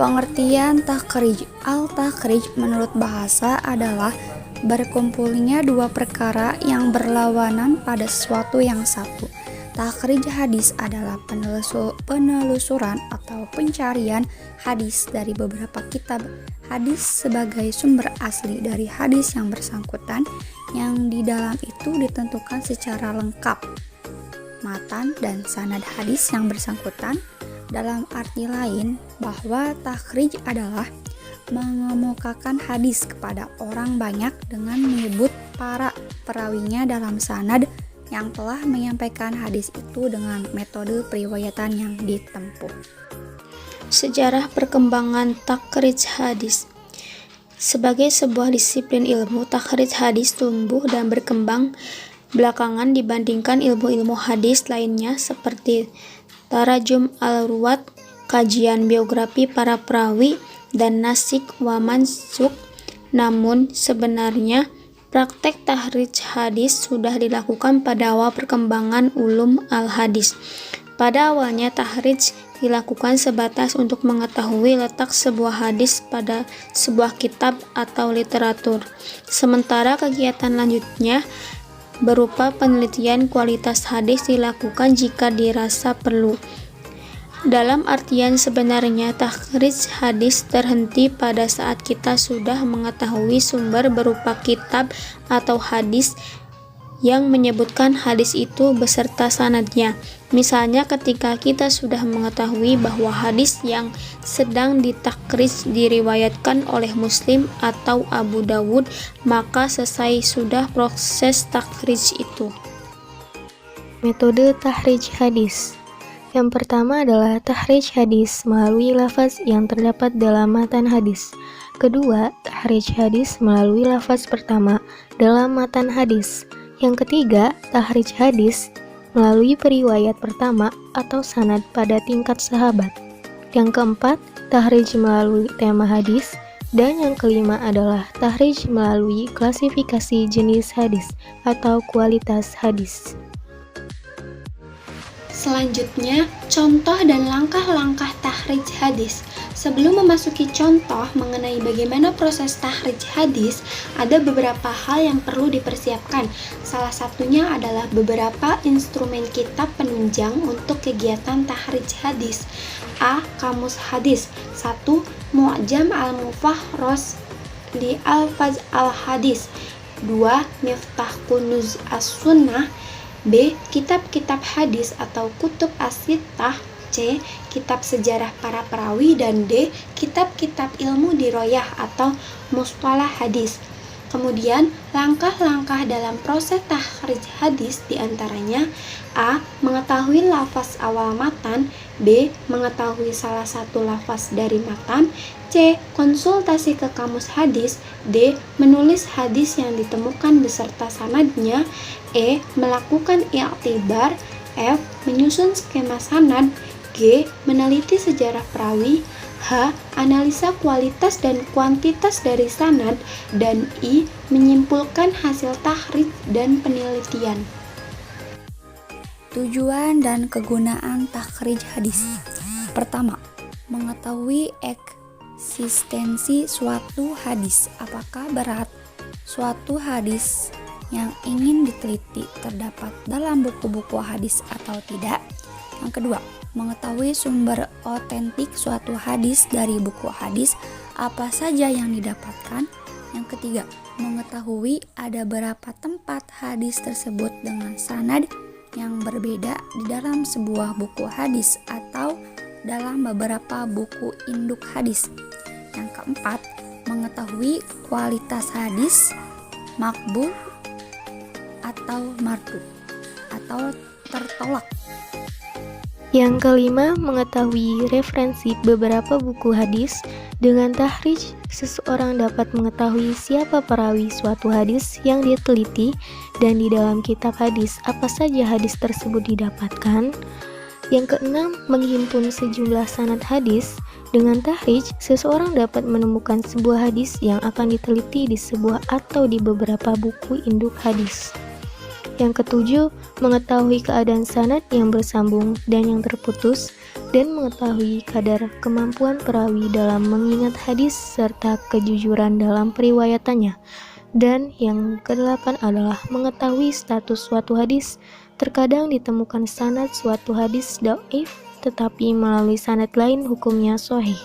Pengertian takhrij. Al-takhrij menurut bahasa adalah berkumpulnya dua perkara yang berlawanan pada sesuatu yang satu. Takhrij hadis adalah penelusuran atau pencarian hadis dari beberapa kitab hadis sebagai sumber asli dari hadis yang bersangkutan, yang di dalam itu ditentukan secara lengkap matan dan sanad hadis yang bersangkutan. Dalam arti lain, bahwa takhrij adalah mengemukakan hadis kepada orang banyak dengan menyebut para perawinya dalam sanad yang telah menyampaikan hadis itu dengan metode periwayatan yang ditempuh. Sejarah perkembangan takhrij hadis. Sebagai sebuah disiplin ilmu, takhrij hadis tumbuh dan berkembang belakangan dibandingkan ilmu-ilmu hadis lainnya seperti tarajum al-ruwat, kajian biografi para perawi, dan nasik wa mansuk. Namun sebenarnya praktek takhrij hadis sudah dilakukan pada awal perkembangan ulum al-hadis. Pada awalnya takhrij dilakukan sebatas untuk mengetahui letak sebuah hadis pada sebuah kitab atau literatur. Sementara kegiatan lanjutnya berupa penelitian kualitas hadis dilakukan jika dirasa perlu. Dalam artian sebenarnya, takhrij hadis terhenti pada saat kita sudah mengetahui sumber berupa kitab atau hadis yang menyebutkan hadis itu beserta sanadnya. Misalnya ketika kita sudah mengetahui bahwa hadis yang sedang ditakhrij diriwayatkan oleh Muslim atau Abu Dawud, maka selesai sudah proses takhrij itu. Metode takhrij hadis. Yang pertama adalah takhrij hadis melalui lafaz yang terdapat dalam matan hadis. Kedua, takhrij hadis melalui lafaz pertama dalam matan hadis. Yang ketiga, takhrij hadis melalui periwayat pertama atau sanad pada tingkat sahabat. Yang keempat, takhrij melalui tema hadis. Dan yang kelima adalah takhrij melalui klasifikasi jenis hadis atau kualitas hadis. Selanjutnya, contoh dan langkah-langkah takhrij hadis. Sebelum memasuki contoh mengenai bagaimana proses takhrij hadis, ada beberapa hal yang perlu dipersiapkan. Salah satunya adalah beberapa instrumen kitab penunjang untuk kegiatan takhrij hadis. A. Kamus hadis. 1. Mu'jam al-Mufahros li Alfaz al-Hadis. 2. Miftah Kunuz as-Sunnah. B. Kitab-kitab hadis atau kutub as-sittah. C. Kitab sejarah para perawi. Dan D. Kitab-kitab ilmu diroyah atau mustalah hadis. Kemudian, langkah-langkah dalam proses takhrij hadis diantaranya: A. Mengetahui lafaz awal matan. B. Mengetahui salah satu lafaz dari matan. C. Konsultasi ke kamus hadis. D. Menulis hadis yang ditemukan beserta sanadnya. E. Melakukan i'tibar. F. Menyusun skema sanad. G. Meneliti sejarah perawi. H. Analisa kualitas dan kuantitas dari sanad. Dan I. Menyimpulkan hasil takhrij dan penelitian. Tujuan dan kegunaan takhrij hadis. Pertama, mengetahui eksistensi suatu hadis. Apakah berat suatu hadis yang ingin diteliti terdapat dalam buku-buku hadis atau tidak? Yang kedua, mengetahui sumber otentik suatu hadis dari buku hadis, apa saja yang didapatkan. Yang ketiga, mengetahui ada berapa tempat hadis tersebut dengan sanad yang berbeda di dalam sebuah buku hadis atau dalam beberapa buku induk hadis. Yang keempat, mengetahui kualitas hadis makbul atau mardu atau tertolak. Yang kelima, mengetahui referensi beberapa buku hadis. Dengan takhrij, seseorang dapat mengetahui siapa perawi suatu hadis yang diteliti dan di dalam kitab hadis apa saja hadis tersebut didapatkan. Yang keenam, menghimpun sejumlah sanad hadis. Dengan takhrij, seseorang dapat menemukan sebuah hadis yang akan diteliti di sebuah atau di beberapa buku induk hadis. Yang ketujuh, mengetahui keadaan sanad yang bersambung dan yang terputus. dan mengetahui kadar kemampuan perawi dalam mengingat hadis serta kejujuran dalam periwayatannya. Dan yang kedelapan adalah mengetahui status suatu hadis. Terkadang ditemukan sanad suatu hadis dhaif, tetapi melalui sanad lain hukumnya sahih.